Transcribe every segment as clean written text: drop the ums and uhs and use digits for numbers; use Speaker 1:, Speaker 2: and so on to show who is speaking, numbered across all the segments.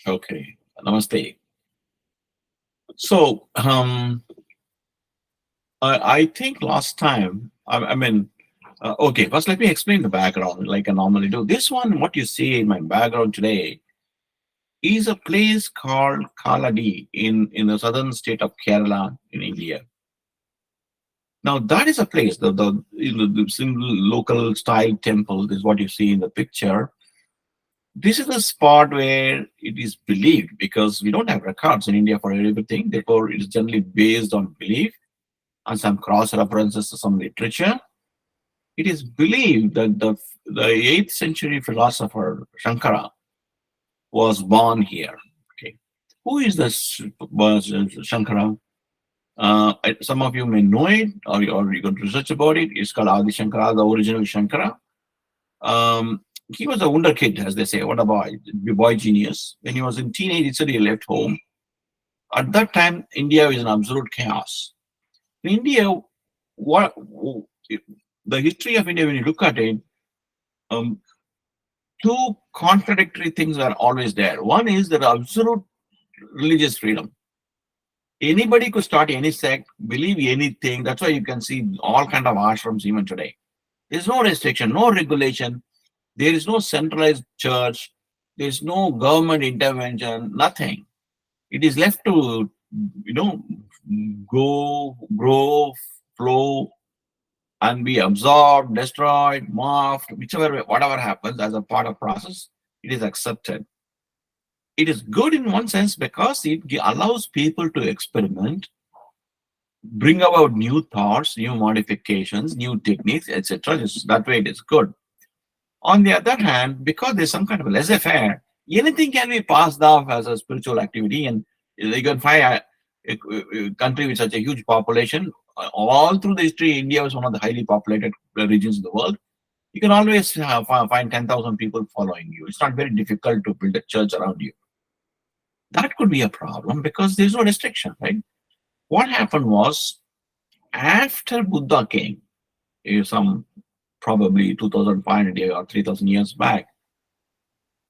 Speaker 1: Okay. Namaste. So, I think last time, okay, first let me explain the background like I normally do. This one, what you see in my background today, is a place called Kaladi in the southern state of Kerala in India. Now, that is a place, the single local style temple, this is what you see in the picture. This is a spot where it is believed, because we don't have records in India for everything, therefore, it is generally based on belief and some cross references to some literature. It is believed that the 8th century philosopher Shankara was born here. Okay. Who is this Shankara? Some of you may know it, or you can research about it. It's called Adi Shankara, the original Shankara. He was a wonder kid, as they say. What a boy genius. When he was in teenage, he left home. At that time, India was in absolute chaos. In India, what the history of India, when you look at it, um, two contradictory things are always there. One is the absolute religious freedom. Anybody could start any sect, believe anything. That's why you can see all kind of ashrams even today. There's no restriction, no regulation. There is no centralized church. There's no government intervention, nothing. It is left to, you know, go, grow, flow, and be absorbed, destroyed, morphed, whichever, whatever happens as a part of process, it is accepted. It is good in one sense because it allows people to experiment, bring about new thoughts, new modifications, new techniques, etc. That way it is good. On the other hand, because there's some kind of laissez-faire, anything can be passed off as a spiritual activity, and you can find a country with such a huge population. All through the history, India was one of the highly populated regions in the world. You can always find 10,000 people following you. It's not very difficult to build a church around you. That could be a problem because there's no restriction, right? What happened was, after Buddha came, some probably 2,500 years or 3,000 years back,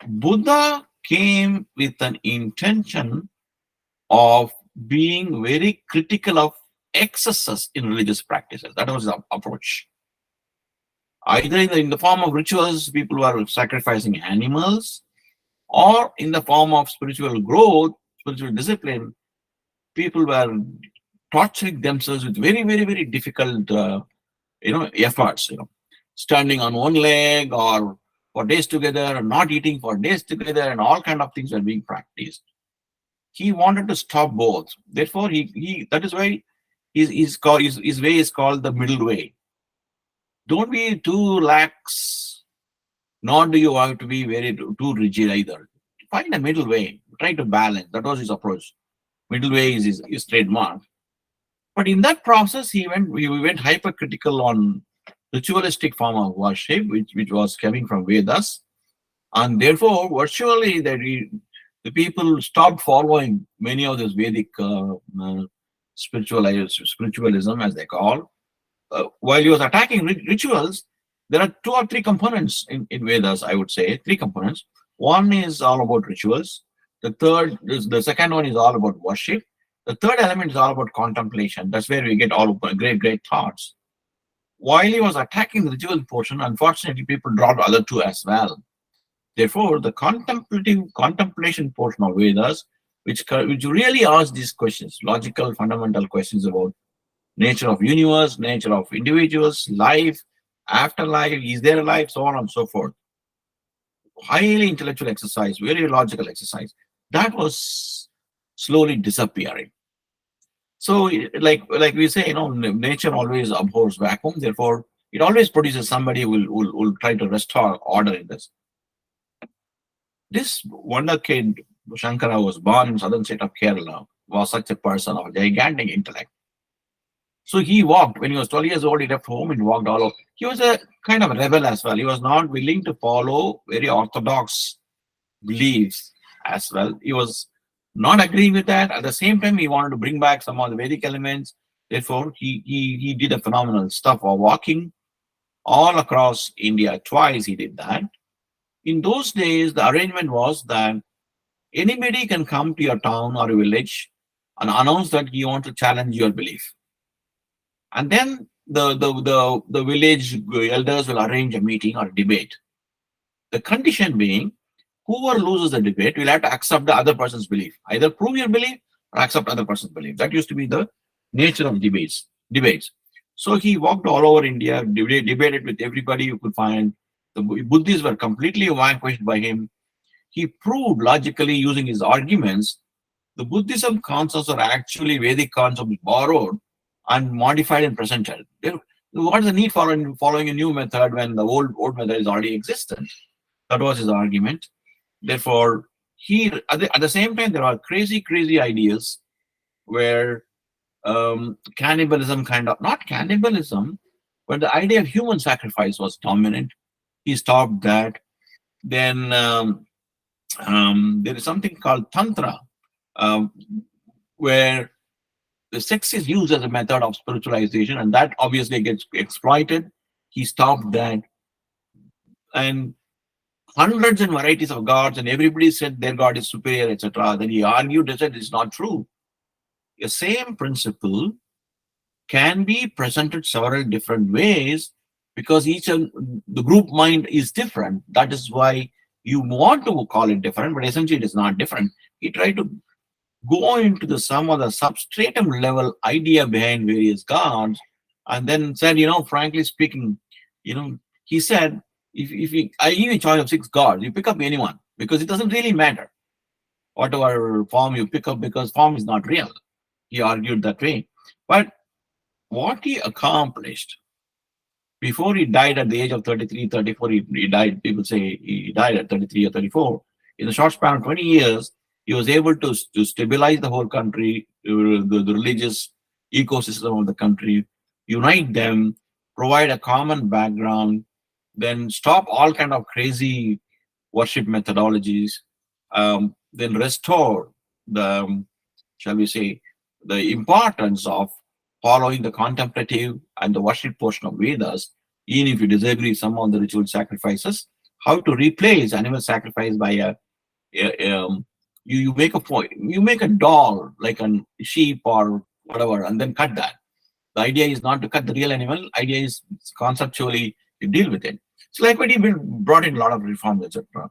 Speaker 1: Buddha came with an intention of being very critical of excesses in religious practices. That was the approach. Either in the form of rituals, people were sacrificing animals, or in the form of spiritual growth, spiritual discipline, people were torturing themselves with very, very, very difficult, efforts. Standing on one leg or for days together, not eating for days together, and all kind of things were being practiced. He wanted to stop both. Therefore, he that is why his way is called the middle way. Don't be too lax, nor do you have to be too rigid either. Find a middle way. Try to balance. That was his approach. Middle way is his trademark. But in that process, he went hypercritical on ritualistic form of worship, which was coming from Vedas, and therefore virtually the people stopped following many of those Vedic spiritualism, as they call. While he was attacking rituals, there are two or three components in Vedas. I would say three components. One is all about rituals. The second one is all about worship. The third element is all about contemplation. That's where we get all great thoughts. While he was attacking the ritual portion, unfortunately, people dropped other two as well. Therefore, the contemplation portion of Vedas, which really asks these questions, logical, fundamental questions about nature of universe, nature of individuals, life, afterlife, is there a life, so on and so forth. Highly intellectual exercise, very logical exercise. That was slowly disappearing. So, like we say, nature always abhors vacuum. Therefore, it always produces somebody who will try to restore order in this. This wonder kid, Shankara, was born in southern state of Kerala, was such a person of gigantic intellect. So he walked, when he was 12 years old, he left home and walked all over. He was a kind of a rebel as well. He was not willing to follow very orthodox beliefs as well. He was not agreeing with that. At the same time, he wanted to bring back some of the Vedic elements. Therefore, he did a phenomenal stuff of walking all across India. Twice he did that. In those days, the arrangement was that Anybody can come to your town or village and announce that you want to challenge your belief. And then the village elders will arrange a meeting or debate. The condition being, whoever loses the debate will have to accept the other person's belief. Either prove your belief or accept other person's belief. That used to be the nature of debates. Debates. So he walked all over India, debated with everybody you could find. The Buddhists were completely vanquished by him. He proved logically using his arguments the Buddhism concepts are actually Vedic concepts borrowed and modified and presented. What is the need for following a new method when the old method is already existent? That was his argument. Therefore, he at the same time there are crazy ideas where cannibalism kind of not cannibalism, but the idea of human sacrifice was dominant. He stopped that. Then there is something called tantra, um, where the sex is used as a method of spiritualization, and that obviously gets exploited. He stopped that, and hundreds and varieties of gods, and everybody said their god is superior, etc. Then he argued that it's not true. The same principle can be presented several different ways because each of the group mind is different. That is why you want to call it different, but essentially it is not different. He tried to go into the some of the substratum level idea behind various gods, and then said, frankly speaking, he said, if I give you a choice of six gods, you pick up anyone because it doesn't really matter whatever form you pick up because form is not real. He argued that way. But what he accomplished before he died at the age of 33, 34, he died, people say he died at 33 or 34. In a short span of 20 years, he was able to stabilize the whole country, the religious ecosystem of the country, unite them, provide a common background, then stop all kind of crazy worship methodologies, then restore the, shall we say, the importance of following the contemplative and the worship portion of Vedas, even if you disagree some of the ritual sacrifices, how to replace animal sacrifice by you make you make a doll like a sheep or whatever, and then cut that. The idea is not to cut the real animal. Idea is conceptually to deal with it. So like when he brought in a lot of reforms, etc.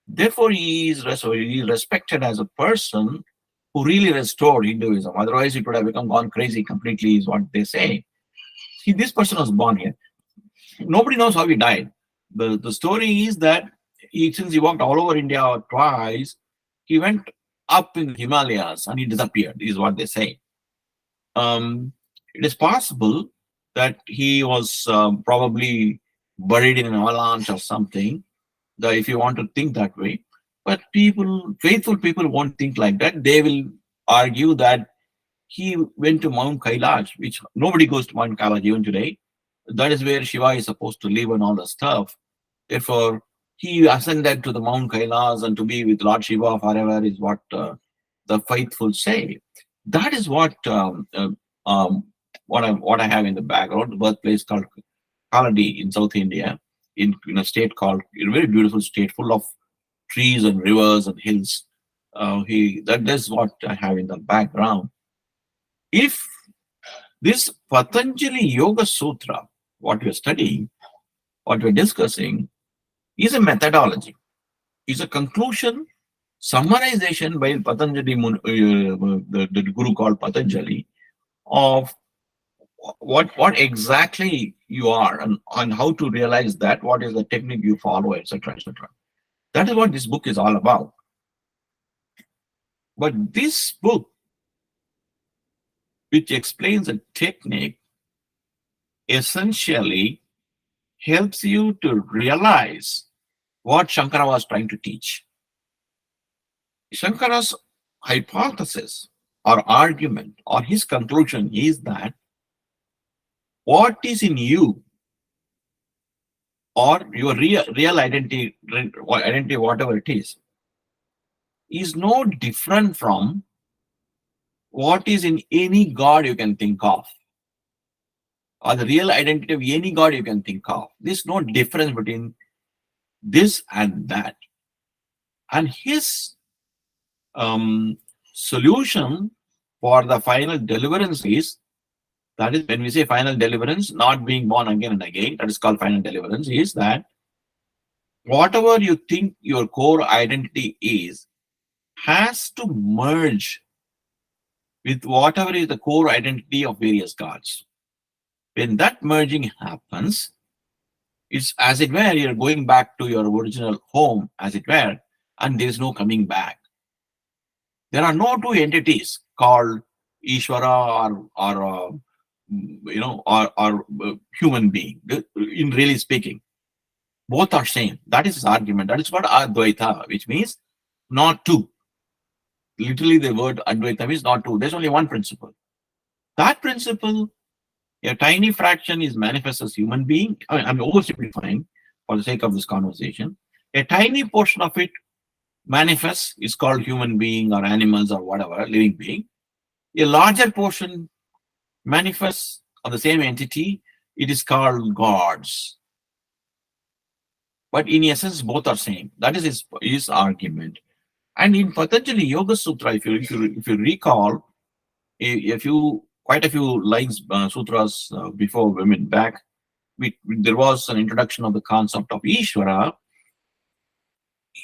Speaker 1: Therefore, he is respected as a person who really restored Hinduism. Otherwise, it would have become gone crazy completely, is what they say. This person was born here. Nobody knows how he died. The story is that since he walked all over India twice, he went up in the Himalayas and he disappeared, is what they say. It is possible that he was probably buried in an avalanche or something, if you want to think that way. But faithful people won't think like that. They will argue that he went to Mount Kailash, which nobody goes to Mount Kailash even today. That is where Shiva is supposed to live and all the stuff. Therefore, he ascended to the Mount Kailash and to be with Lord Shiva forever is what the faithful say. That is what what I have in the background. The birthplace called Kaladi in South India, in a state called a very beautiful state, full of trees and rivers and hills. That's what I have in the background. If this Patanjali Yoga Sutra, what we're studying, what we're discussing, is a methodology, is a conclusion, summarization by Patanjali, the guru called Patanjali, of what exactly you are and how to realize that, what is the technique you follow, etc., etc. That is what this book is all about. But this book, which explains a technique, essentially helps you to realize what Shankara was trying to teach. Shankara's hypothesis or argument or his conclusion is that what is in you or your real identity, whatever it is no different from what is in any god you can think of, or the real identity of any god you can think of. There's no difference between this and that. And his solution for the final deliverance is, that is when we say final deliverance, not being born again and again, that is called final deliverance, is that whatever you think your core identity is has to merge with whatever is the core identity of various gods. When that merging happens, it's as it were, you're going back to your original home, as it were, and there is no coming back. There are no two entities called Ishvara or human being. In really speaking, both are same. That is his argument. That is what Advaita, which means not two. Literally, the word Advaita means not two. There's only one principle. That principle, a tiny fraction is manifest as human being. I'm oversimplifying for the sake of this conversation. A tiny portion of it manifests is called human being or animals or whatever, living being. A larger portion manifests of the same entity, it is called gods. But in essence, both are same. That is his argument. And in Patanjali Yoga Sutra, if you recall, quite a few lines sutras before women back, there was an introduction of the concept of Ishvara.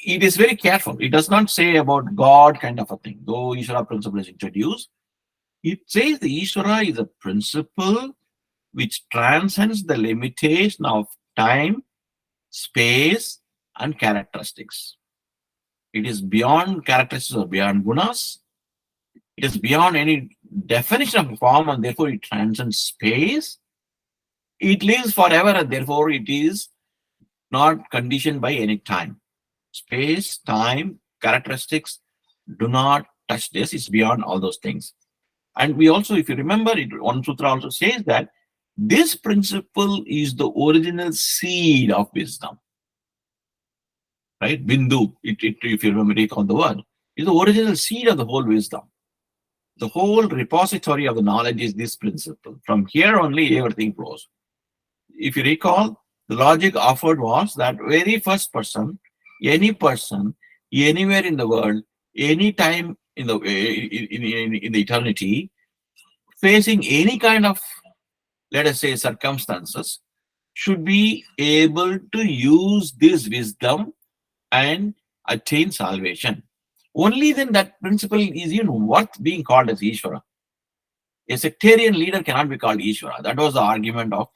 Speaker 1: It is very careful. It does not say about God kind of a thing, though Ishvara principle is introduced. It says the Ishvara is a principle which transcends the limitation of time, space, and characteristics. It is beyond characteristics or beyond gunas. It is beyond any definition of form, and therefore it transcends space. It lives forever, and therefore it is not conditioned by any time. Space, time, characteristics do not touch this. It's beyond all those things. And we also, if you remember, one sutra also says that this principle is the original seed of wisdom. Right? Bindu, if you remember, recall the word, is the original seed of the whole wisdom. The whole repository of the knowledge is this principle. From here only everything flows. If you recall, the logic offered was that very first person, anywhere in the world, any time in the eternity, facing any kind of, let us say, circumstances, should be able to use this wisdom and attain salvation. Only then that principle is even worth being called as Ishvara. A sectarian leader cannot be called Ishvara. That was the argument of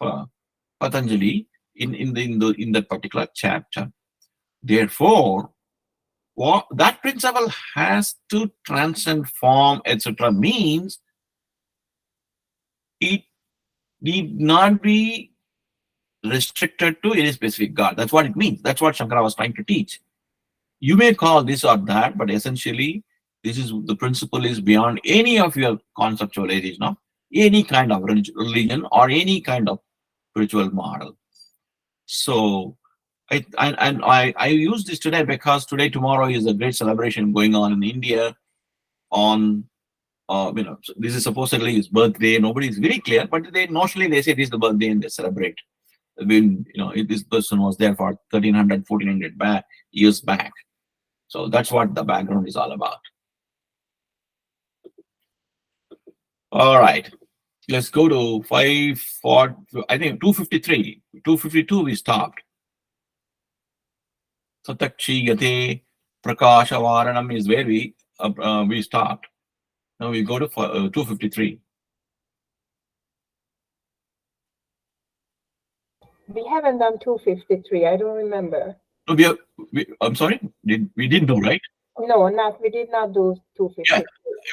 Speaker 1: Patanjali in that particular chapter. Therefore, that principle has to transcend form, etc. Means it need not be restricted to any specific God. That's what it means. That's what Shankara was trying to teach. You may call this or that, but essentially, this is the principle is beyond any of your conceptualization of any kind of religion or any kind of spiritual model. So, I use this today because tomorrow is a great celebration going on in India. On this is supposedly his birthday. Nobody is very clear, but notionally they say this is the birthday and they celebrate. When this person was there for 1300, 1400 years back. So that's what the background is all about. All right, let's go to 253. 252 we stopped. Satakshi Yate Prakasha Varanam is where we stopped. Now we go to 253.
Speaker 2: We haven't done 253. I don't remember.
Speaker 1: No, I'm sorry. We didn't do, right?
Speaker 2: No, we did not do 253.
Speaker 1: Yeah,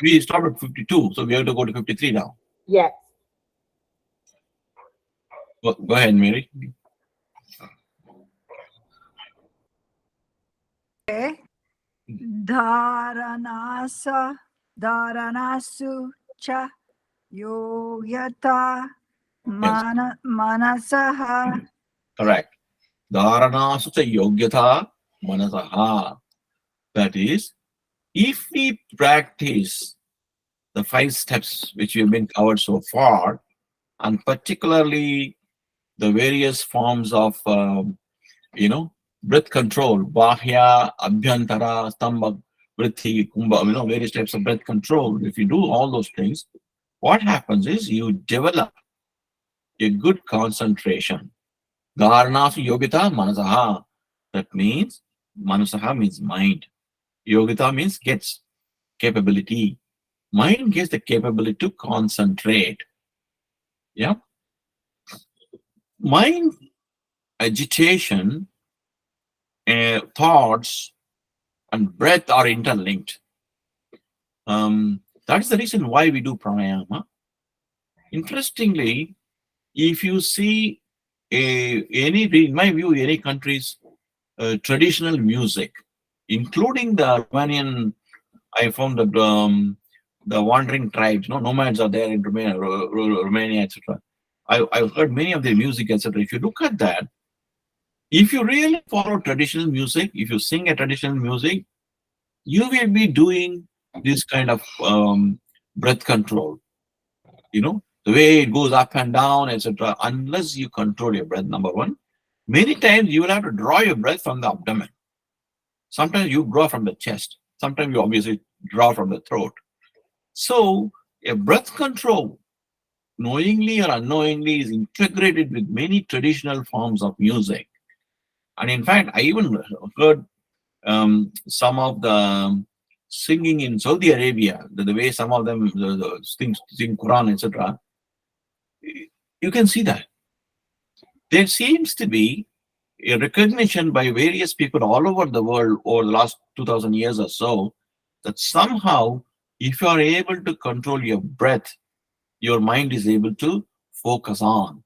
Speaker 1: we stopped at 52, so we have to go to 53 now.
Speaker 2: Yes.
Speaker 1: Go ahead, Mary.
Speaker 3: Okay. Dharanasu cha yogyata manasaha.
Speaker 1: Correct. Dharanasu cha yogyata manasaha. That is, if we practice the 5 steps which we have been covered so far, and particularly the various forms of breath control, bahya, abhyantara, stambha, vritti, kumbha, various types of breath control. If you do all those things, what happens is you develop a good concentration. Dharana yogita manasaha. That means manasaha means mind. Yogita means gets capability. Mind gets the capability to concentrate. Yeah. Mind agitation, thoughts, and breath are interlinked. That's the reason why we do pranayama. Interestingly, if you see in my view, any country's traditional music, including the Romanian, I found that the wandering tribes, nomads are there in Romania, Romania, etc. I've heard many of their music, etc. If you look at that, if you really follow traditional music, if you sing a traditional music, you will be doing this kind of breath control. The way it goes up and down, etc. Unless you control your breath, number one. Many times you will have to draw your breath from the abdomen. Sometimes you draw from the chest. Sometimes you obviously draw from the throat. So a breath control, knowingly or unknowingly, is integrated with many traditional forms of music. And in fact, I even heard some of the singing in Saudi Arabia, the way some of them sing Quran, etc. You can see that. There seems to be a recognition by various people all over the world over the last 2000 years or so that somehow, if you are able to control your breath, your mind is able to focus on.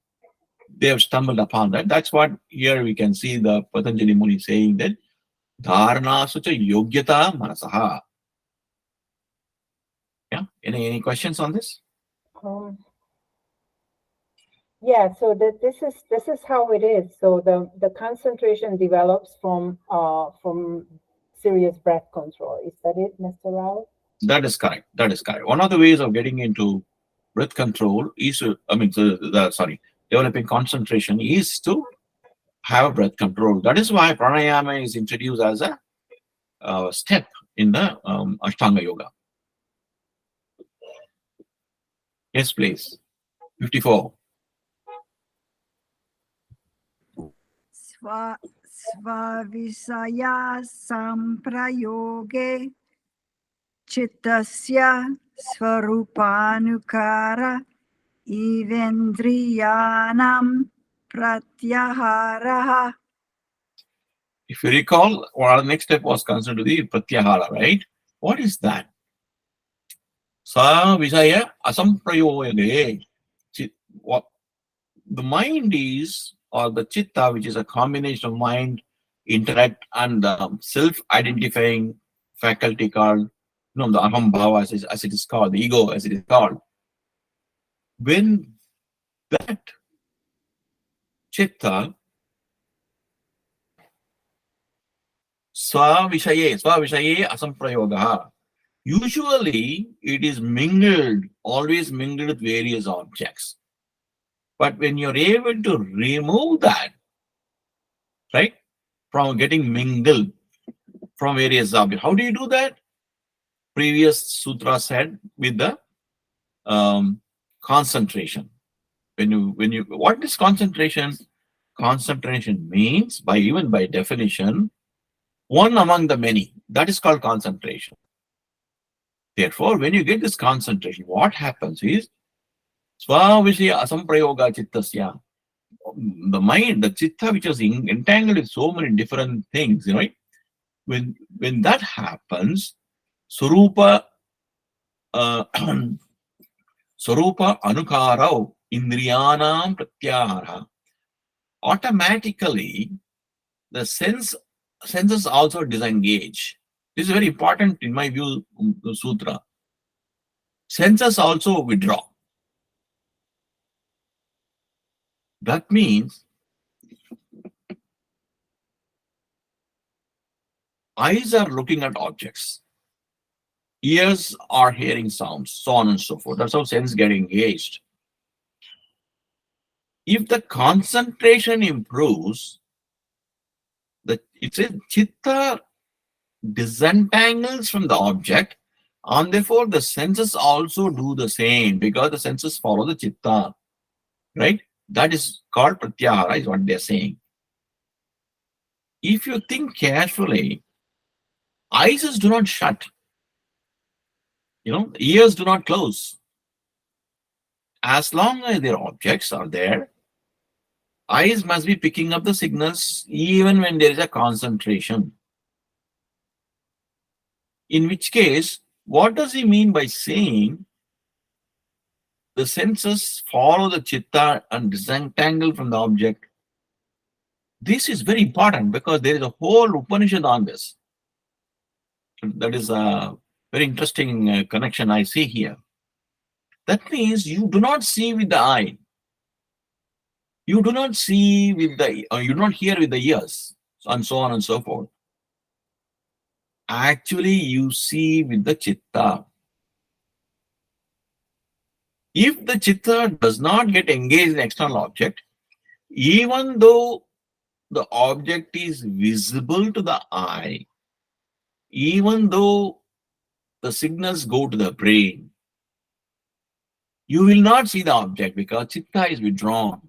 Speaker 1: They have stumbled upon that. That's what here we can see the Patanjali Muni saying that Dharana sucha yogyata manasaha. Yeah. Any questions on this?
Speaker 2: Yeah, so this is how it is. So the concentration develops from serious breath control. Is that it, Mr. Rao?
Speaker 1: That is correct. That is correct. One of the ways of getting into breath control is, developing concentration is to have breath control. That is why pranayama is introduced as a step in the Ashtanga Yoga. Yes, please. 54.
Speaker 3: Svavisaya samprayoge chittasya svarupanukara evendriyanam pratyaharaha.
Speaker 1: If you recall, our next step was considered to be pratyahara, right? What is that? Sa visaya asamprayoge. What the mind is, or the chitta, which is a combination of mind, intellect, and self-identifying faculty called, the aham bhava, as it is called, the ego, as it is called. When that chitta swavishaye asamprayoga, usually it is always mingled with various objects. But when you're able to remove that, right, from getting mingled from various objects, how do you do that? Previous sutra said with the concentration. What is concentration? Concentration means, even by definition, one among the many. That is called concentration. Therefore, when you get this concentration, what happens is svavishya asamprayoga chittasya. The mind, the chitta, which is entangled with so many different things, right? When that happens, Surupa Swarupa Anukarau Indriyanam Pratyahara. Automatically, the senses also disengage. This is very important in my view, the sutra. Senses also withdraw. That means eyes are looking at objects. Ears are hearing sounds, so on and so forth. That's how sense get engaged. If the concentration improves, it says chitta disentangles from the object, and therefore the senses also do the same because the senses follow the chitta, right? That is called pratyahara, is what they're saying. If you think carefully, eyes do not shut, ears do not close. As long as their objects are there, eyes must be picking up the signals even when there is a concentration. In which case, what does he mean by saying the senses follow the chitta and disentangle from the object? This is very important because there is a whole Upanishad on this. That is a very interesting connection I see here. That means you do not see with the eye. You do not see with the, you do not hear with the ears, and so on and so forth. Actually, you see with the chitta. If the chitta does not get engaged in external object, even though the object is visible to the eye, even though the signals go to the brain, you will not see the object because chitta is withdrawn.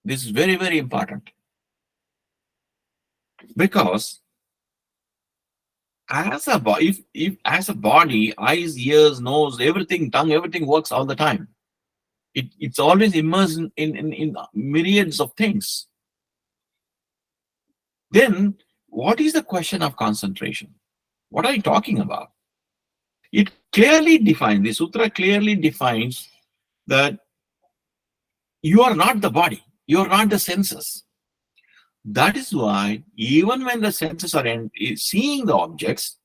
Speaker 1: This is very, very important. Because as a body, if as a body, eyes, ears, nose, everything, tongue, everything works all the time. It's always immersed in myriads of things. Then what is the question of concentration? What are you talking about? It clearly defines, the sutra clearly defines that you are not the body, you are not the senses. That is why even when the senses are seeing the objects,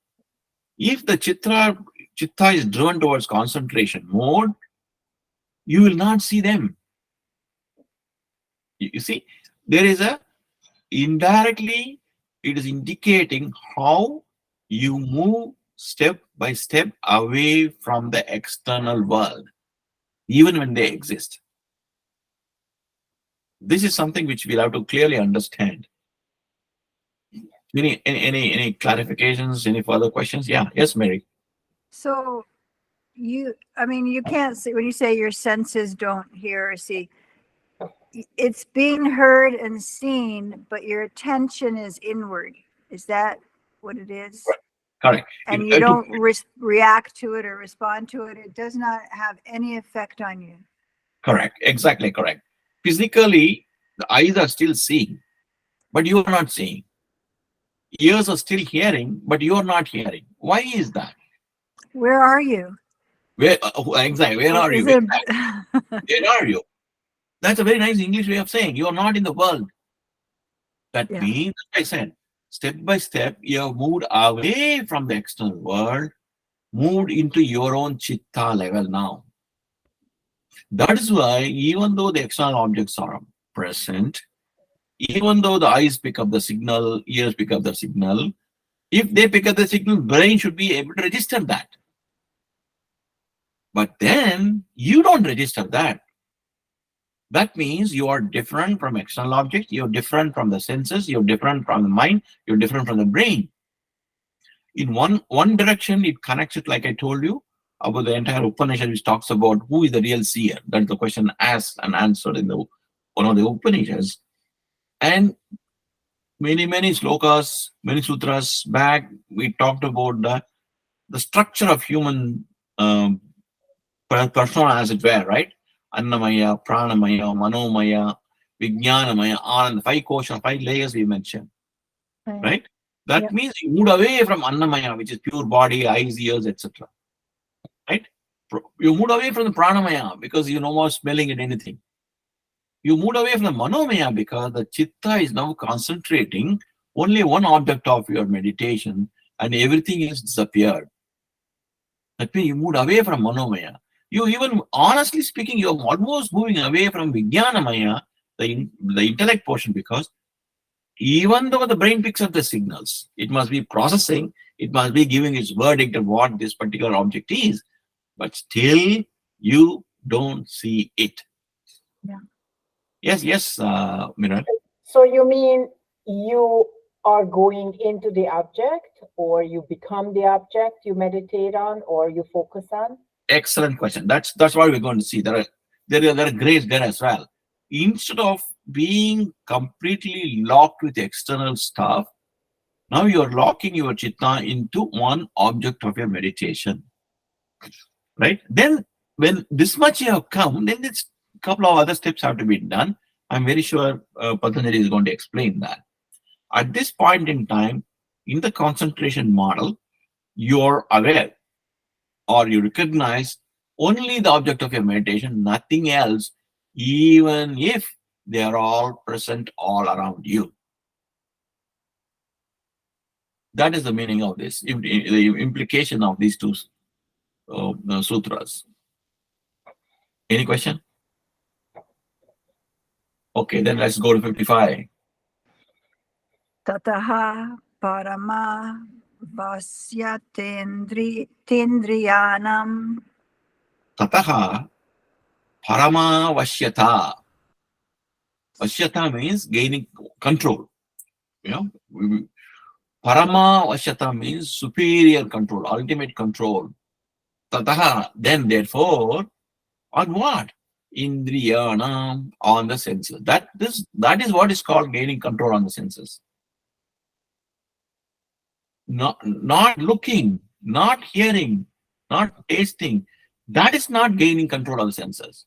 Speaker 1: if the chitta is driven towards concentration mode, you will not see them. You see, there is a indirectly, it is indicating how you move step by step away from the external world, even when they exist. This is something which we'll have to clearly understand. Any clarifications, any further questions? Yeah, yes, Mary.
Speaker 3: So you can't see, when you say your senses don't hear or see, it's being heard and seen, but your attention is inward. Is that what it is?
Speaker 1: Correct.
Speaker 3: And you don't react to it or respond to it. It does not have any effect on you.
Speaker 1: Correct. Exactly correct. Physically, the eyes are still seeing, but you are not seeing. Ears are still hearing, but you are not hearing. Why is that?
Speaker 3: Where are you?
Speaker 1: Where exactly? Where are you? Where are you? That's a very nice English way of saying you are not in the world. That means, like I said, step by step, you have moved away from the external world, moved into your own chitta level now. That is why, even though the external objects are present, even though the eyes pick up the signal, ears pick up the signal, if they pick up the signal, brain should be able to register that. But then you don't register that. That means you are different from external objects, you're different from the senses, you're different from the mind, you're different from the brain. In one direction, it connects it, like I told you, about the entire Upanishad, which talks about who is the real seer. That's the question asked and answered in one of the Upanishads. And many slokas, many sutras back, we talked about the structure of human persona, as it were, right? Annamaya, Pranamaya, Manomaya, Vijnanamaya, Anand, 5 kosha, 5 layers we mentioned, right? That means you move away from Annamaya, which is pure body, eyes, ears, etc. Right? You moved away from the Pranamaya because you're no more smelling at anything. You moved away from the Manomaya because the Chitta is now concentrating only one object of your meditation and everything is disappeared. That means you moved away from Manomaya. You even, honestly speaking, you're almost moving away from Vijnanamaya, the intellect portion, because even though the brain picks up the signals, it must be processing, it must be giving its verdict of what this particular object is, but still you don't see it.
Speaker 3: Yeah.
Speaker 1: Yes, Miral.
Speaker 2: So you mean you are going into the object, or you become the object you meditate on or you focus on?
Speaker 1: Excellent question. That's what we're going to see. There are grays there as well. Instead of being completely locked with external stuff, now you're locking your chitta into one object of your meditation. Right? Then when this much you have come, then it's a couple of other steps have to be done. I'm very sure Patanjali is going to explain that. At this point in time, in the concentration model, you're aware or you recognize only the object of your meditation, nothing else, even if they are all present all around you. That is the meaning of this, the implication of these two sutras. Any question? Okay, then let's go to 55.
Speaker 3: Tataha parama vasya tendriyanam.
Speaker 1: Tataha parama vashyata. Vashyata means gaining control. You know, parama vashyata means superior control, ultimate control. Tataha, then therefore, on what? Indriyanam, on the senses. That is what is called gaining control on the senses. Not looking, not hearing, not tasting. That is not gaining control of the senses.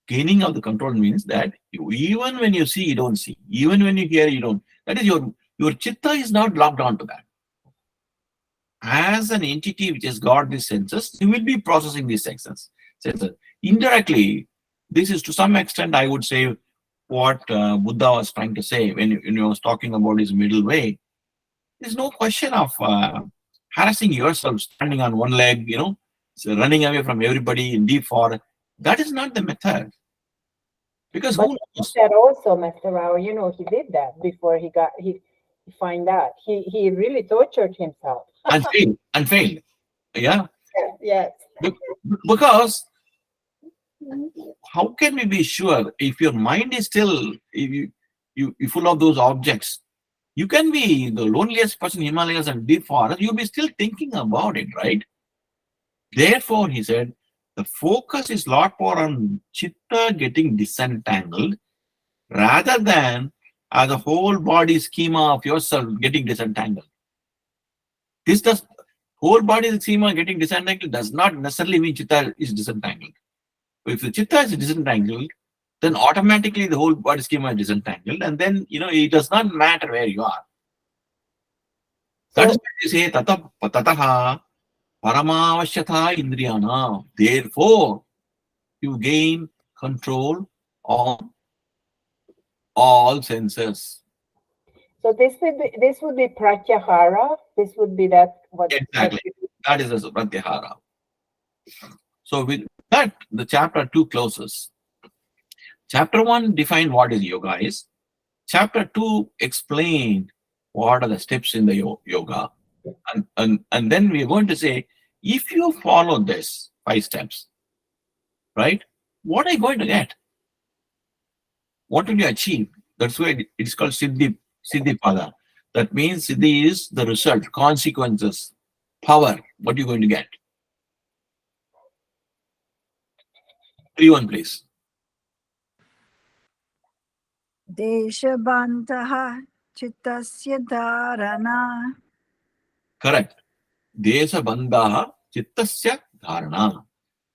Speaker 1: Gaining of the control means that even when you see, you don't see. Even when you hear, you don't. That is your chitta is not locked onto that. As an entity which has got these senses, you will be processing these senses. Indirectly, this is to some extent, I would say, what Buddha was trying to say when he was talking about his middle way. There's no question of harassing yourself, standing on one leg, so running away from everybody in deep forest. That is not the method. Because
Speaker 2: But
Speaker 1: who knows?
Speaker 2: that also, Mr. Rao, he did that before he find out. He really tortured himself.
Speaker 1: And failed. Yeah.
Speaker 2: Yes.
Speaker 1: Because how can we be sure if your mind is still, if you full of those objects, you can be the loneliest person in Himalayas and deep forest, you'll be still thinking about it, right? Therefore, he said, the focus is a lot more on chitta getting disentangled rather than as a whole body schema of yourself getting disentangled. Whole body schema getting disentangled does not necessarily mean chitta is disentangled. If the chitta is disentangled, then automatically the whole body schema is disentangled, and then it does not matter where you are. That is why they say tataha paramavashyatha indriyana. Therefore, you gain control on all senses.
Speaker 2: So this would be pratyahara. This would be that what
Speaker 1: Exactly. That is the pratyahara. So with that, the chapter 2 closes. Chapter 1 defined what is yoga is. Chapter 2 explained what are the steps in the yoga. And then we're going to say, if you follow this 5 steps, right, what are you going to get? What will you achieve? That's why it's called Siddhi-pada. That means Siddhi is the result, consequences, power. What are you going to get? 3-1, please.
Speaker 3: Deshabantaha chittasya dharana.
Speaker 1: Correct. Desha bandha chittasya dharana.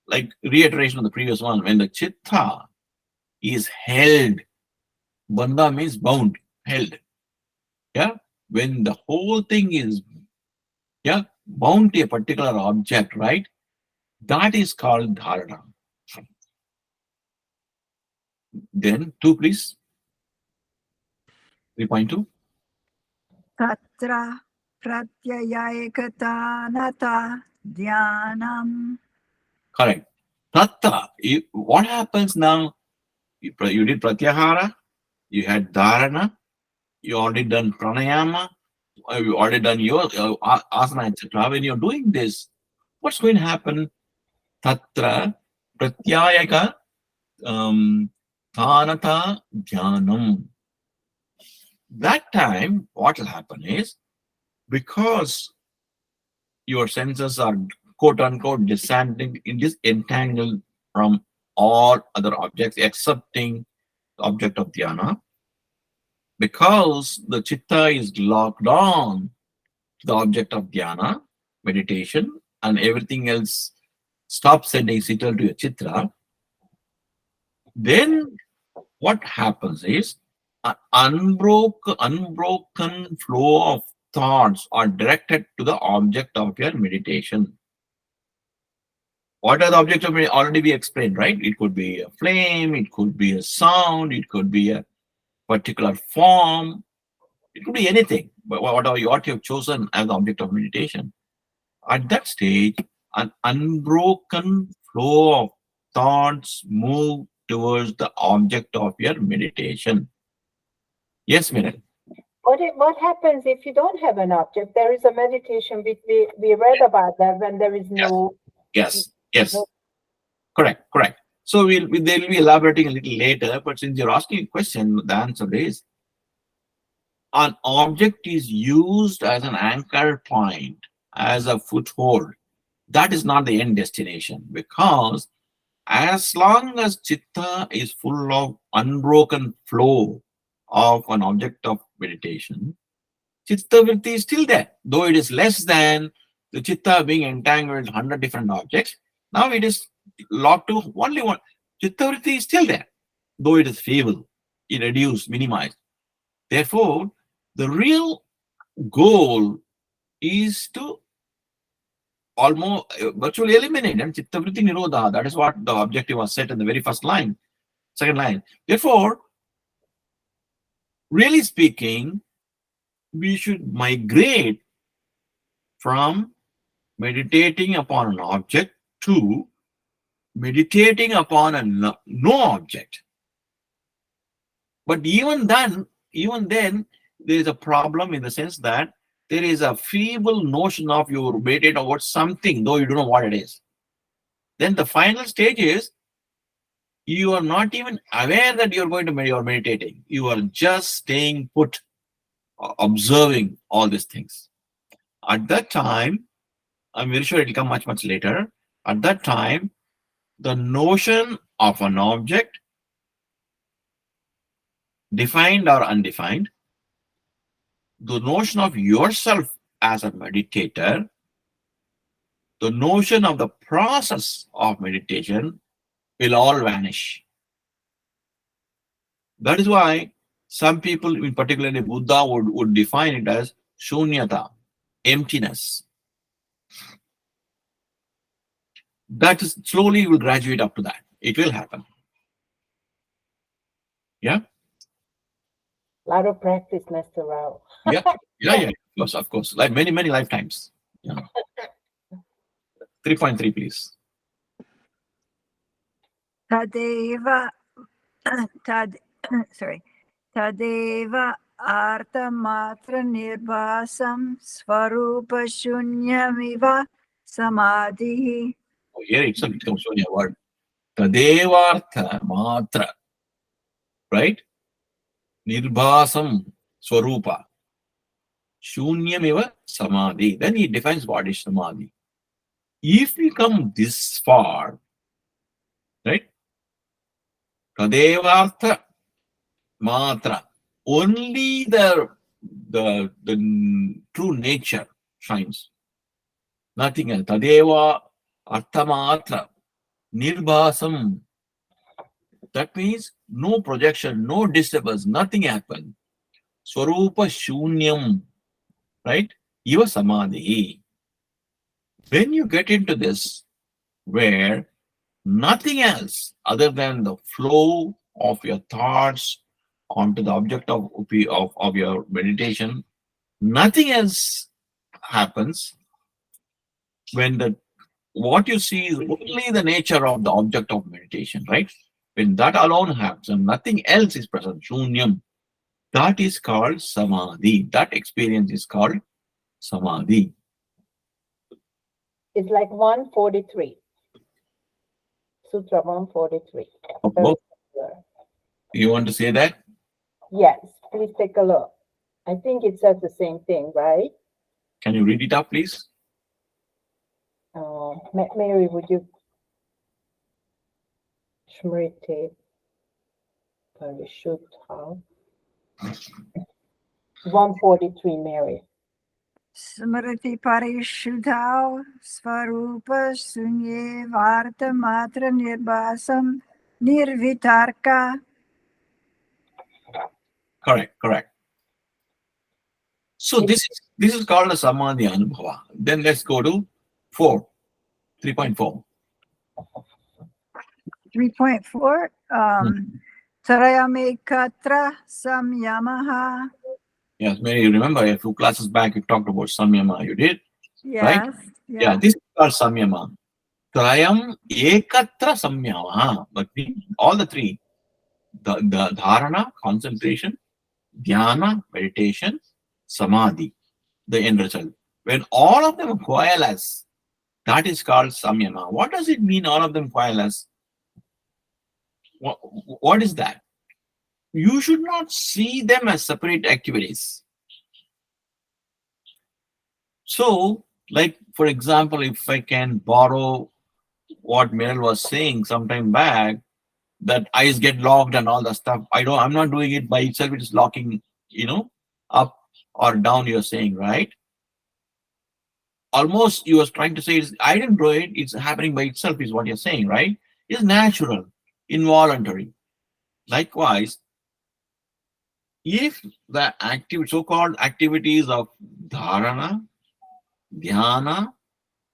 Speaker 1: Like reiteration of the previous one, when the chitta is held, bandha means bound, held. Yeah. When the whole thing is bound to a particular object, right? That is called dharana. Then 2, please. 3.2.
Speaker 3: Tatra pratyayakatanata dhyanam.
Speaker 1: Correct. Tatta. What happens now? You did pratyahara, you had dharana, you already done pranayama, you already done your asana, etc. When you're doing this, what's going to happen? Tatra pratyayaka dhanata dhyanam. that time, what will happen is, because your senses are quote unquote disentangled from all other objects excepting the object of dhyana, because the chitta is locked on to the object of dhyana, meditation, and everything else stops sending signal to your chitta, then what happens is an unbroken flow of thoughts are directed to the object of your meditation. What are the objects of meditation? Already we explained, right? It could be a flame, it could be a sound, it could be a particular form, it could be anything. But what you have chosen as the object of meditation. At that stage, an unbroken flow of thoughts move towards the object of your meditation. Yes, Miran.
Speaker 2: What happens if you don't have an object? There is a meditation we read about that when there is no
Speaker 1: Yes.
Speaker 2: no.
Speaker 1: Correct. So they'll be elaborating a little later, but since you're asking a question, the answer is an object is used as an anchor point, as a foothold. That is not the end destination, because as long as chitta is full of unbroken flow of an object of meditation, chitta vritti is still there, though it is less than the chitta being entangled in 100 different objects. Now it is locked to only one. Chitta vritti is still there, though it is feeble, it reduced, minimized. Therefore, the real goal is to almost virtually eliminate and chitta vritti nirodha. That is what the objective was set in the very first line, second line. Therefore, really speaking, we should migrate from meditating upon an object to meditating upon a no object. But even then, there is a problem in the sense that there is a feeble notion of you meditate about something, though you don't know what it is. Then the final stage is you are not even aware that you're going to you're meditating. You are just staying put, observing all these things. At that time, I'm very sure it will come much later. At that time, the notion of an object, defined or undefined, the notion of yourself as a meditator, the notion of the process of meditation will all vanish. That is why some people, in particularly Buddha, would define it as shunyata, emptiness. That is slowly will graduate up to that. It will happen. Yeah?
Speaker 2: A lot of practice, Mr. Rao.
Speaker 1: Yeah. Of course. Like many lifetimes. Yeah. 3.3, please.
Speaker 3: Tadeva, Tadeva arthamatra nirbhasam svarupa shunyamiva samadhi.
Speaker 1: Oh, here itself it comes only a word. Tadevartha matra. Right? Nirbhasam swarupa. Shunyamiva samadhi. Then he defines what is samadhi. If we come this far, right? Tadevartha matra. Only the true nature shines. Nothing else. Tadeva arthamatra nirbhasam. That means no projection, no disturbance, nothing happened. Swarupa shunyam. Right? Eva samadhi. When you get into this, where nothing else other than the flow of your thoughts onto the object of your meditation, nothing else happens. When what you see is only the nature of the object of meditation, right? When that alone happens and nothing else is present, shunyam, that is called samadhi. That experience is called samadhi.
Speaker 2: It's like 143. Sutra 143.
Speaker 1: You want to say that?
Speaker 2: Yes, please take a look. I think it says the same thing, right?
Speaker 1: Can you read it up, please?
Speaker 2: Mary, would you? Smriti Parishudha. 143, Mary.
Speaker 3: Smriti Parishuddhau Svarupa Sunye Varta Matra Nirbhasam Nirvitarka.
Speaker 1: Correct. So this is called a Samadhi Anubhava. Then let's go to 3.4.
Speaker 3: 3.4. Sarayamekatra Samyamaha.
Speaker 1: Yes, Mary, you remember a few classes back you talked about Samyama. You did? Right?
Speaker 3: Yes.
Speaker 1: Yeah, this is called Samyama. Trayam ekatra Samyama. But all the three, the Dharana, concentration, Dhyana, meditation, Samadhi, the end result. When all of them coalesce, that is called Samyama. What does it mean all of them coalesce? What is that? You should not see them as separate activities. So, like, for example, if I can borrow what Meryl was saying sometime back, that eyes get locked and all that stuff. I'm not doing it by itself, it is locking, up or down, you're saying, right? Almost you was trying to say, I didn't do it, it's happening by itself, is what you're saying, right? It's natural, involuntary. Likewise, if the so-called activities of Dharana, Dhyana,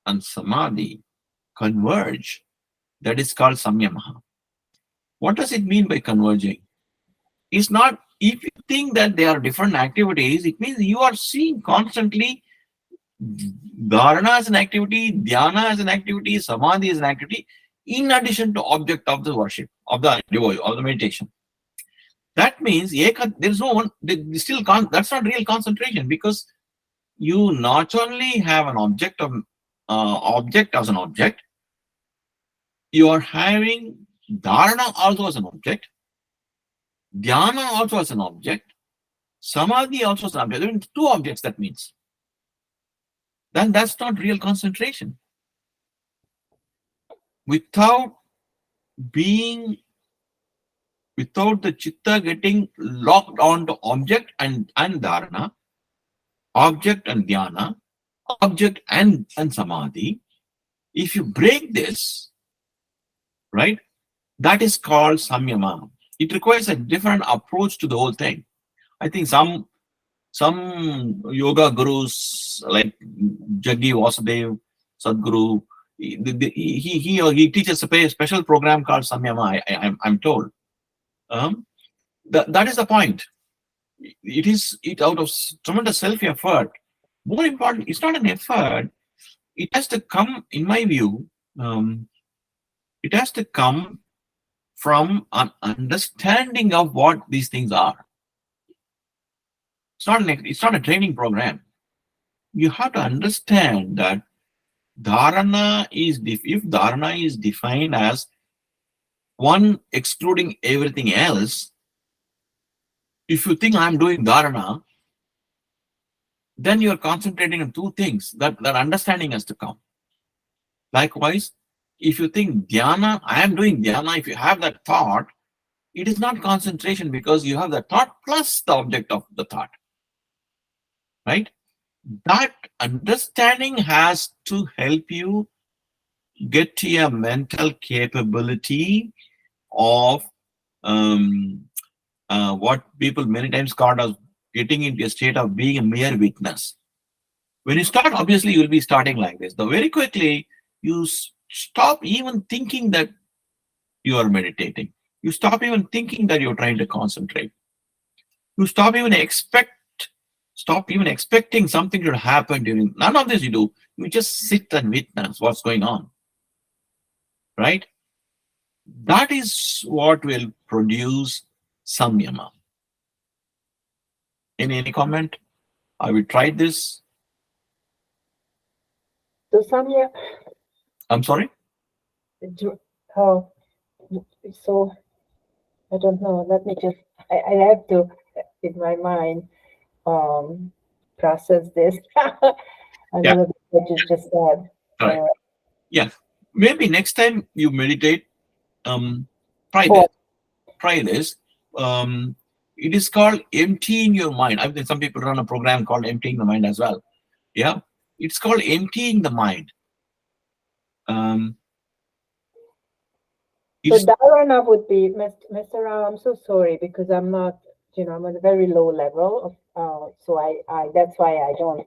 Speaker 1: and Samadhi converge, that is called Samyama. What does it mean by converging? It's not, if you think that they are different activities, it means you are seeing constantly Dharana as an activity, Dhyana as an activity, Samadhi as an activity, in addition to object of the worship, of the meditation. That means there's no one, that's not real concentration, because you not only have an object as an object, you are having Dharana also as an object, Dhyana also as an object, Samadhi also as an object. There are two objects, that means. Then that's not real concentration. Without the chitta getting locked onto object and Dharana, object and Dhyana, object and Samadhi, if you break this, right, that is called Samyama. It requires a different approach to the whole thing. I think some yoga gurus like Jaggi Vasudev, Sadguru, he teaches a special program called Samyama, I'm told. That is the point. It out of tremendous self-effort. More important, it's not an effort. It has to come, in my view, it has to come from an understanding of what these things are. It's not a training program. You have to understand that Dharana if Dharana is defined as one excluding everything else, if you think I'm doing Dharana, then you're concentrating on two things. That understanding has to come. Likewise, if you think Dhyana, I am doing Dhyana, if you have that thought, it is not concentration, because you have the thought plus the object of the thought. Right? That understanding has to help you get to a mental capability of what people many times call as getting into a state of being a mere witness. When you start, obviously you will be starting like this. Though very quickly you stop even thinking that you are meditating. You stop even thinking that you're trying to concentrate. You stop even expecting something to happen during. None of this you do. You just sit and witness what's going on. Right? That is what will produce Samyama. Any comment? I will try this.
Speaker 2: So Samyama.
Speaker 1: I'm sorry?
Speaker 2: Oh, so I don't know. Let me just. I have to in my mind. process this a
Speaker 1: Yeah.
Speaker 2: little bit what you just said.
Speaker 1: Correct. Yeah. Maybe next time you meditate, try
Speaker 2: Cool.
Speaker 1: this. Try this. Um, it is called emptying your mind. I mean, some people run a program called emptying the mind as well. Yeah. It's called emptying the mind. Um,
Speaker 2: So
Speaker 1: it's
Speaker 2: Dharana would be, Mr. Rao, I'm so sorry because I'm not, I'm at a very low level of, so I that's why I don't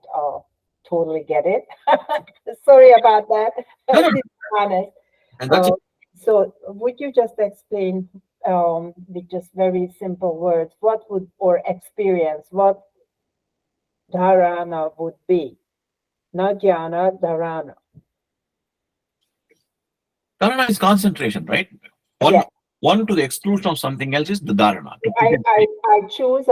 Speaker 2: totally get it. Sorry about that.
Speaker 1: no, no,
Speaker 2: To be honest.
Speaker 1: and that's
Speaker 2: Uh, so would you just explain with just very simple words, what would, or experience, what Dharana would be? Not jhana, Dharana.
Speaker 1: Dharana is concentration, right? One,
Speaker 2: Yeah.
Speaker 1: one to the exclusion of something else is the dharana. To put
Speaker 2: I,
Speaker 1: it
Speaker 2: I, I choose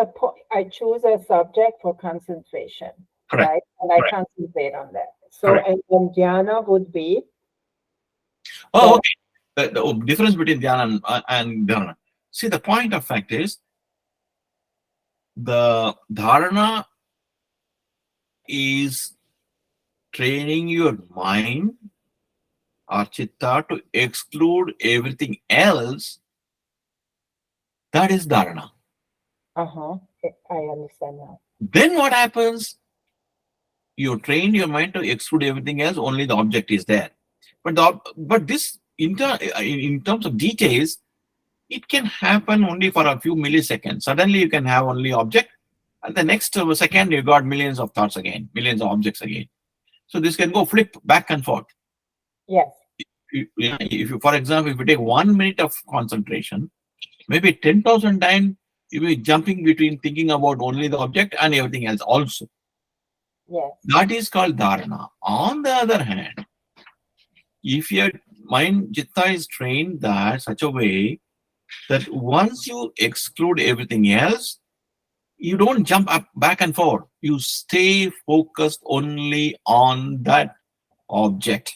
Speaker 2: I choose a subject for concentration,
Speaker 1: correct,
Speaker 2: right? And I
Speaker 1: correct,
Speaker 2: concentrate on that. So,
Speaker 1: correct.
Speaker 2: and then dhyana would be
Speaker 1: Oh,
Speaker 2: that,
Speaker 1: okay. The difference between dhyana and dharana. See, the point of fact is the dharana is training your mind or chitta to exclude everything else. That is dharana.
Speaker 2: I understand now.
Speaker 1: Then what happens? You train your mind to exclude everything else. Only the object is there. But this in terms of details, it can happen only for a few milliseconds. Suddenly you can have only object, and the next second you got millions of thoughts again, millions of objects again. So this can go flip back and forth.
Speaker 2: Yes,
Speaker 1: If you, for example, if you take 1 minute of concentration, maybe 10,000 times you will be jumping between thinking about only the object and everything else also.
Speaker 2: yes,
Speaker 1: That is called dharana. On the other hand, if your mind chitta is trained that such a way that once you exclude everything else, you don't jump up back and forth. You stay focused only on that object.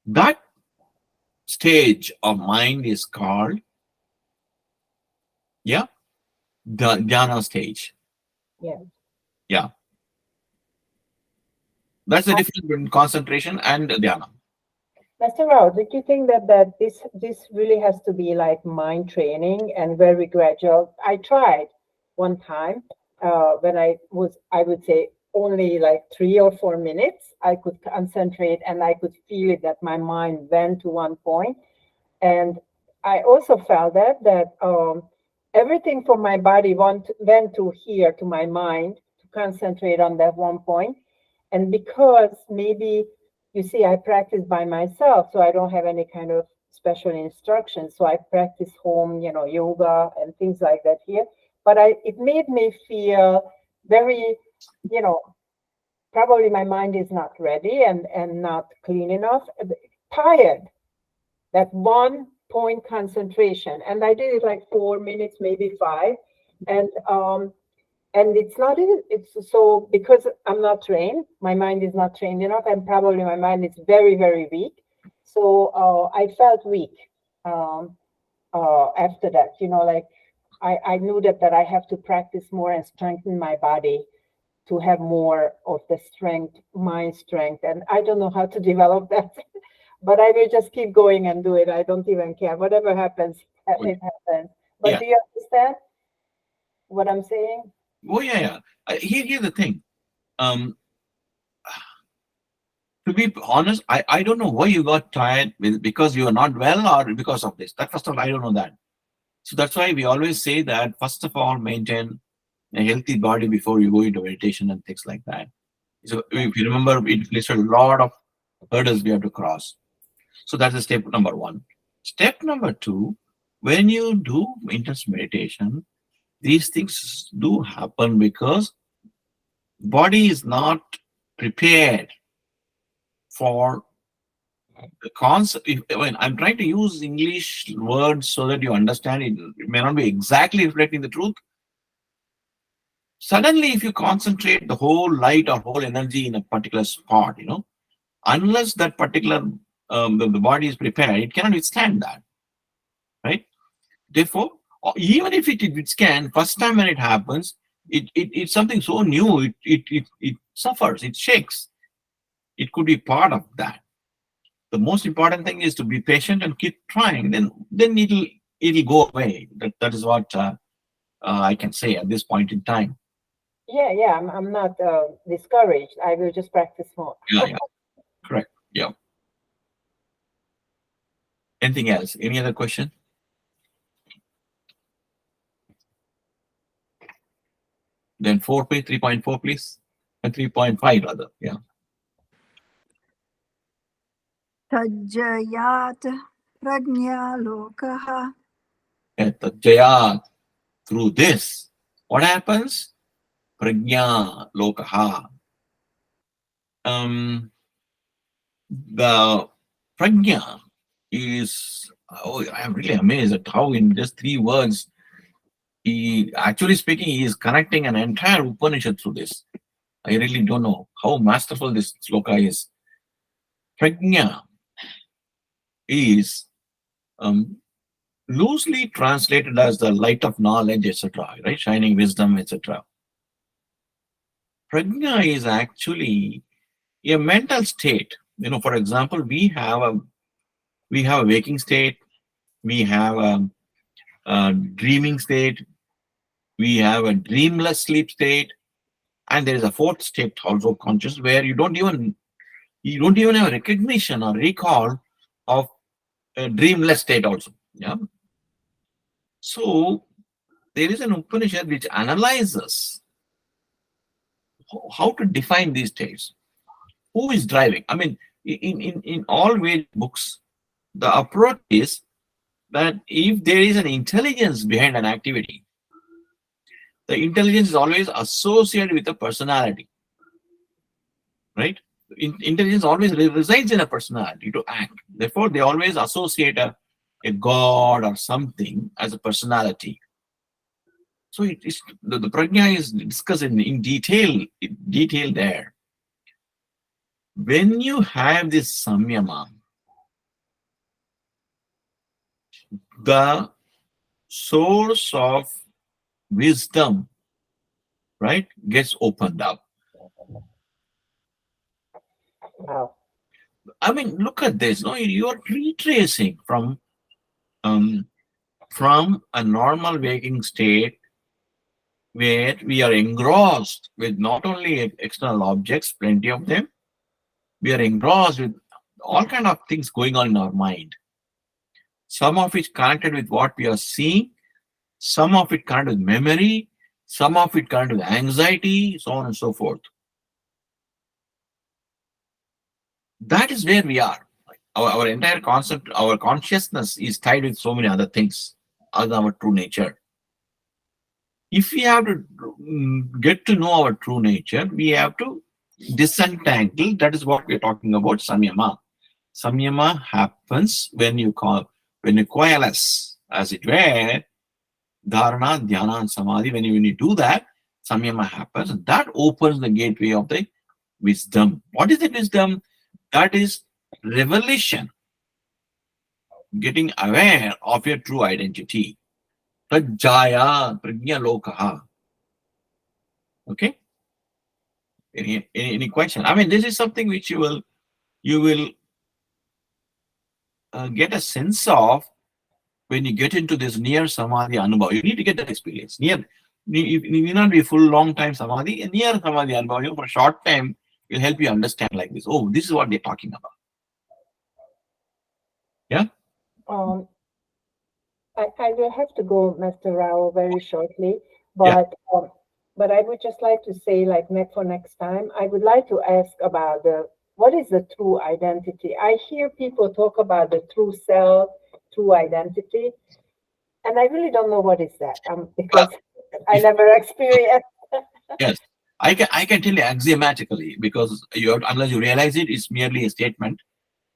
Speaker 1: That stage of mind is called, yeah, the jhana stage.
Speaker 2: yes.
Speaker 1: Yeah. That's the difference between concentration and dhyana.
Speaker 2: Mr. Rao, did you think that this really has to be like mind training and very gradual? I tried one time when I would say only like 3 or 4 minutes. I could concentrate and I could feel it that my mind went to one point. And I also felt that everything from my body went to here to my mind to concentrate on that one point. And because maybe you see, I practice by myself, so I don't have any kind of special instructions. So I practice home, yoga and things like that here. But it made me feel very, you know, probably my mind is not ready and not clean enough, tired. That one point concentration, and I did it like 4 minutes, maybe 5, and it's not it. It's so because I'm not trained, my mind is not trained enough, and probably my mind is very, very weak. So I felt weak after that. Like I knew that I have to practice more and strengthen my body to have more of the strength, mind strength. And I don't know how to develop that, but I will just keep going and do it. I don't even care. Whatever happens, it happens. But
Speaker 1: Yeah.
Speaker 2: do you understand what I'm saying?
Speaker 1: Oh, yeah, yeah. Here's the thing. To be honest, I don't know why you got tired because you are not well or because of this. That first of all, I don't know that. So that's why we always say that first of all, maintain a healthy body before you go into meditation and things like that. So if you remember, it listed a lot of hurdles we have to cross. So that's the step number one. Step number two, when you do intense meditation, these things do happen because body is not prepared for the concept. I'm trying to use English words so that you understand it. It may not be exactly reflecting the truth. Suddenly, if you concentrate the whole light or whole energy in a particular spot, unless that particular the body is prepared, it cannot withstand that, right? Therefore, even if it withstand, first time when it happens, It's something so new. It suffers. It shakes. It could be part of that. The most important thing is to be patient and keep trying. Then it'll go away. That is what I can say at this point in time.
Speaker 2: Yeah. I'm not discouraged. I will just practice more.
Speaker 1: Yeah. Correct. Yeah. Anything else? Any other question? Then 4, please. 3.4, please. And 3.5 rather. Yeah.
Speaker 3: Tajayat prajna lokaha.
Speaker 1: Jaya, through this, what happens? Prajna lokaha. The prajna is, I'm really amazed at how in just 3 words, actually speaking, he is connecting an entire Upanishad through this. I really don't know how masterful this sloka is. Prajna is loosely translated as the light of knowledge, etc., right? Shining wisdom, etc. Prajna is actually a mental state. For example, we have a waking state, we have a dreaming state, we have a dreamless sleep state, and there is a fourth state also, conscious, where you don't even have recognition or recall of a dreamless state also. Yeah. So there is an Upanishad which analyzes how to define these states. Who is driving? I mean, in all Vedic books, the approach is that if there is an intelligence behind an activity, the intelligence is always associated with a personality, right? Intelligence always resides in a personality to act. Therefore, they always associate a god or something as a personality. So the prajna is discussed in detail there. When you have this samyama, the source of wisdom, right, gets opened up.
Speaker 2: Wow.
Speaker 1: I mean, look at this. No, you are retracing from a normal waking state where we are engrossed with not only external objects, plenty of them, we are engrossed with all kind of things going on in our mind. Some of it connected with what we are seeing, some of it connected with memory, some of it connected with anxiety, so on and so forth. That is where we are. Our entire concept, our consciousness is tied with so many other things other than our true nature. If we have to get to know our true nature, we have to disentangle. That is what we're talking about, samyama. Samyama happens when you coalesce, as it were, Dharana, Dhyana and Samadhi. When you do that, samyama happens, and that opens the gateway of the wisdom. What is the wisdom? That is revelation, getting aware of your true identity. Prajaya, prajna lokaha. Okay? Any question? I mean, this is something which you will get a sense of when you get into this near samadhi anubhav. You need to get that experience. It need not be full long time samadhi. A near samadhi anubhav, for a short time, will help you understand like this. Oh, this is what they're talking about. Yeah?
Speaker 2: I will have to go, Master Rao, very shortly, but I would just like to say, like, for next time, I would like to ask about what is the true identity. I hear people talk about the true self, true identity, and I really don't know what is that, because I never experienced.
Speaker 1: Yes, I can tell you axiomatically, because unless you realize it, it's merely a statement.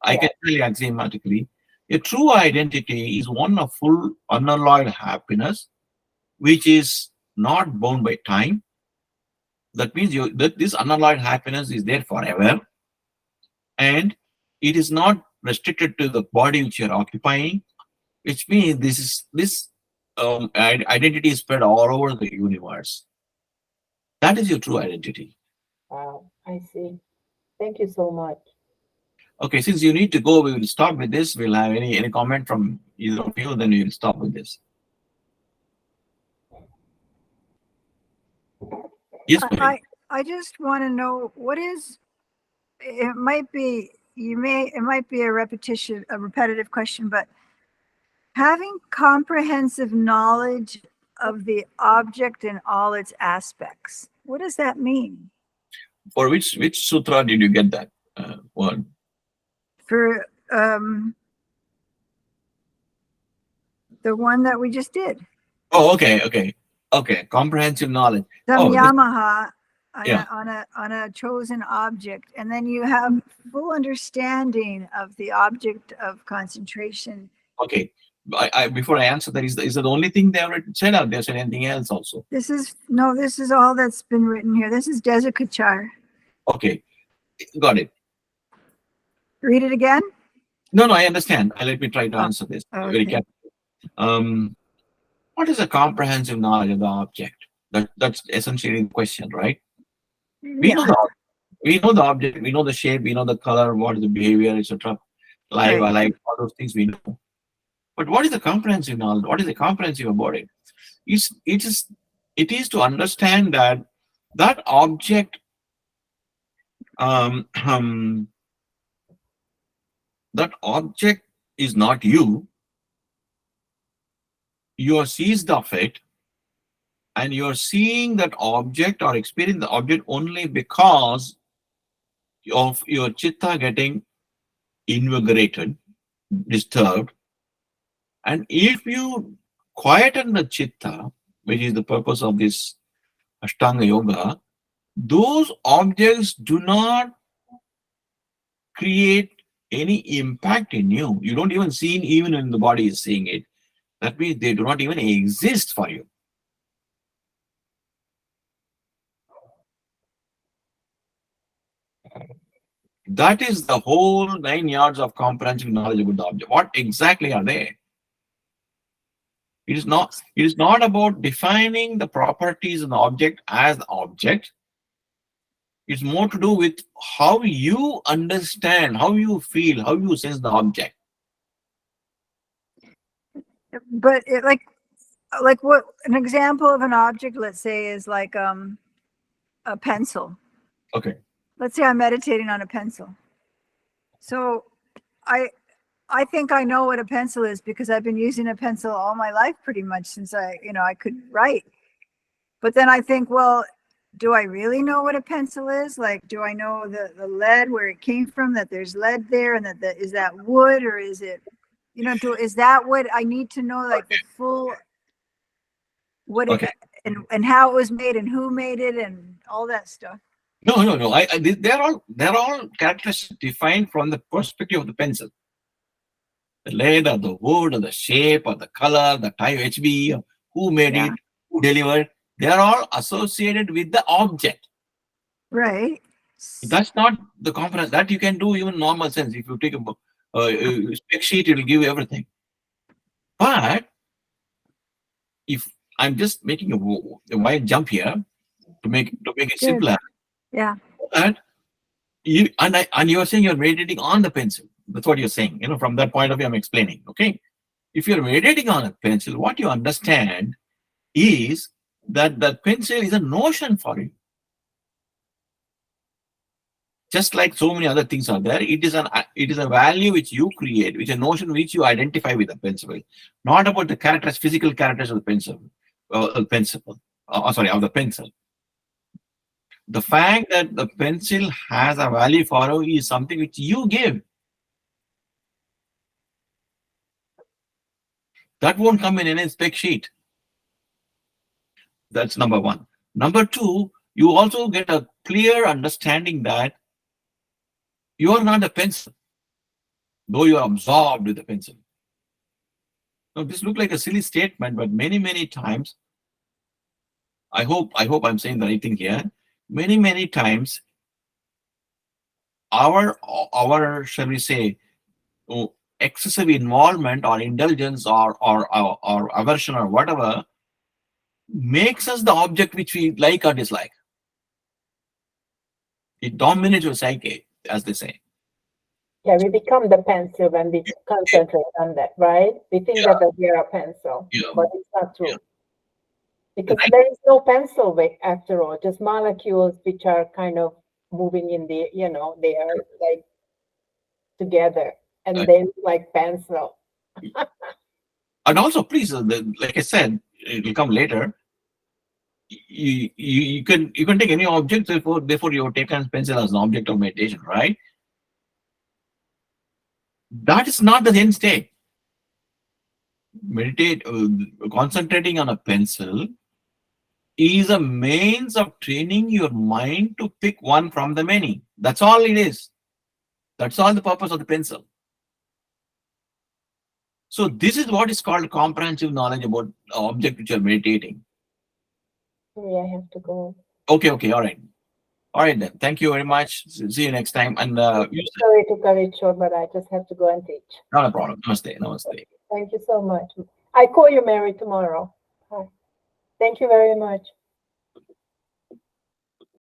Speaker 1: I can tell you axiomatically. A true identity is one of full unalloyed happiness, which is not bound by time. That means this unalloyed happiness is there forever, and it is not restricted to the body which you're occupying, which means this identity is spread all over the universe. That is your true identity.
Speaker 2: Wow, I see. Thank you so much.
Speaker 1: Okay, since you need to go, we will stop with this. We'll have any comment from either of you, then we will stop with this. Yes, Bhavin.
Speaker 3: I just want to know what is, it might be, it might be a repetitive question, but having comprehensive knowledge of the object in all its aspects, what does that mean?
Speaker 1: For which sutra did you get that word?
Speaker 3: For the one that we just did,
Speaker 1: Oh, okay. Comprehensive knowledge.
Speaker 3: Samyama,
Speaker 1: Yeah.
Speaker 3: on a chosen object, and then you have full understanding of the object of concentration.
Speaker 1: Okay. Before I answer that, is that the only thing they have said, or they said anything else also?
Speaker 3: This is all that's been written here. This is Desikachar.
Speaker 1: Okay, got it.
Speaker 3: Read it again.
Speaker 1: No, I understand. Let me try to answer this very
Speaker 3: Okay.
Speaker 1: carefully. What is a comprehensive knowledge of the object? That's essentially the question, right? We know
Speaker 3: Yeah,
Speaker 1: the object, we know the object, we know the shape, we know the color, what is the behavior, etc. Live,
Speaker 3: Right.
Speaker 1: alive, all those things we know. But what is the comprehensive knowledge? What is the comprehensive about it? It is to understand that that object um, um, that object is not you. You are seized of it, and you are seeing that object or experiencing the object only because of your chitta getting invigorated, disturbed. And if you quieten the chitta, which is the purpose of this Ashtanga Yoga, those objects do not create any impact in you. You don't even see it, even when the body is seeing it. That means they do not even exist for you. That is the whole 9 yards of comprehensive knowledge about the object. What exactly are they? It is not about defining the properties of the object as the object. It's more to do with how you understand, how you feel, how you sense the object.
Speaker 3: but it, like what an example of an object, let's say, is like a pencil.
Speaker 1: Okay.
Speaker 3: Let's say I'm meditating on a pencil. So I think I know what a pencil is because I've been using a pencil all my life, pretty much since I could write. But then I think, well, do I really know what a pencil is? Like, do I know the lead, where it came from, that there's lead there, and that is that wood, or is it, is that what I need to know, like the full, what it,
Speaker 1: Okay.
Speaker 3: and how it was made and who made it and all that stuff.
Speaker 1: No. They're all characteristics defined from the perspective of the pencil. The lead or the wood or the shape or the color, the type HB, or who made
Speaker 3: Yeah.
Speaker 1: it, who delivered, they are all associated with the object.
Speaker 3: Right.
Speaker 1: That's not the component that you can do even in normal sense. If you take a spec sheet, it will give you everything. But if I'm just making a wide jump here to make it
Speaker 3: Good.
Speaker 1: simpler,
Speaker 3: Yeah.
Speaker 1: and you are saying you're meditating on the pencil. That's what you're saying. From that point of view, I'm explaining. Okay, if you're meditating on a pencil, what you understand is that the pencil is a notion for you. Just like so many other things are there, it is a value which you create, which is a notion which you identify with the pencil. Not about the physical characters of the pencil, of the pencil. The fact that the pencil has a value for you is something which you give. That won't come in any spec sheet. That's number one. Number two, you also get a clear understanding that you are not a pencil, though you are absorbed with the pencil. Now, this looks like a silly statement, but many times, I hope I'm saying the right thing here. Many times, our shall we say, excessive involvement or indulgence or aversion or whatever makes us the object which we like or dislike. It dominates your psyche, as they say.
Speaker 2: Yeah, we become the pencil when we concentrate on that, right? We think
Speaker 1: Yeah,
Speaker 2: that we are a pencil,
Speaker 1: yeah,
Speaker 2: but it's not
Speaker 1: yeah.
Speaker 2: true. Because there is no pencil weight after all, just molecules which are kind of moving in the, they are like together and they look like pencil.
Speaker 1: And also, please, like I said, it will come later. You can take any object, therefore you take a pencil as an object of meditation, right? That is not the end state. Meditate, concentrating on a pencil is a means of training your mind to pick one from the many. That's all it is. That's all the purpose of the pencil. So this is what is called comprehensive knowledge about the object which you are meditating.
Speaker 2: Sorry, I have to go.
Speaker 1: Okay, all right. All right then. Thank you very much. See you next time. And
Speaker 2: Sorry to cut it short, but I just have to go and teach.
Speaker 1: not a problem. Namaste. Namaste.
Speaker 2: Thank you so much. I call you Mary tomorrow. Hi. Thank you very much.